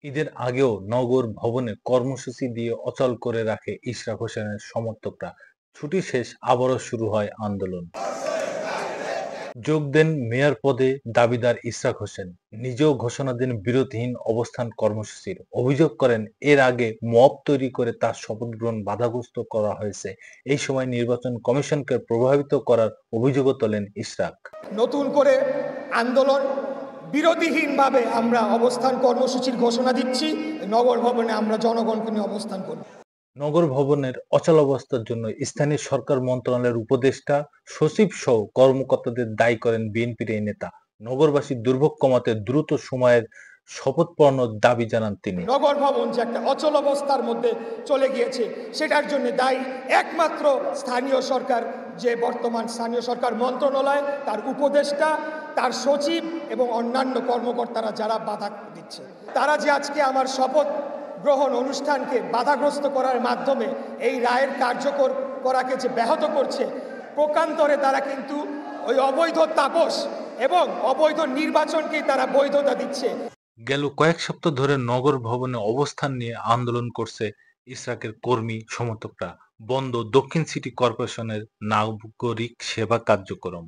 ঈদের আগেও নগর ভবনে কর্মসূচি দিয়ে অচল করে রাখে ইশরাক হোসেনের সমর্থকরা। ছুটি শেষ আবারও শুরু হয় আন্দোলন। যোগ দেন মেয়র পদে দাবিদার ইশরাক হোসেন। নিজেও ঘোষণা দেন বিরতিহীন অবস্থান কর্মসূচির। অভিযোগ করেন এর আগে মব তৈরি করে তার শপথ গ্রহণ বাধাগ্রস্ত করা হয়েছে। এই সময় নির্বাচন কমিশনকে প্রভাবিত করার অভিযোগও তোলেন ইশরাক। নতুন করে আন্দোলন বিরতিহীনভাবে আমরা অবস্থান কর্মসূচির ঘোষণা দিচ্ছি। নগর ভবনে আমরা জনগণকে নিয়ে অবস্থান করব। নগর ভবনের অচলাবস্থার জন্য স্থানীয় সরকার মন্ত্রণালয়ের উপদেষ্টা সচিব সহ কর্মকর্তাদের দায়ী করেন বিএনপির এই নেতা। নগরবাসীর দুর্ভোগ কমাতে দ্রুত সময়ের শপথ পড়ানোর দাবি জানান তিনি। নগর ভবন যে একটা অচল অবস্থার মধ্যে চলে গিয়েছে সেটার জন্য দায়ী একমাত্র স্থানীয় সরকার, যে বর্তমান স্থানীয় সরকার মন্ত্রণালয়, তার উপদেষ্টা, তার সচিব এবং অন্যান্য কর্মকর্তারা যারা বাধা দিচ্ছে। তারা যে আজকে আমার শপথ গ্রহণ অনুষ্ঠানকে বাধাগ্রস্ত করার মাধ্যমে এই রায়ের কার্যকর করাকে যে ব্যাহত করছে, প্রকান্তরে তারা কিন্তু ওই অবৈধ তাপস এবং অবৈধ নির্বাচনকেই তারা বৈধতা দিচ্ছে। গেল কয়েক সপ্তাহ ধরে নগর ভবনে অবস্থান নিয়ে আন্দোলন করছে ইশরাকের কর্মী সমর্থকরা। বন্ধ দক্ষিণ সিটি কর্পোরেশনের নাগরিক সেবা কার্যক্রম।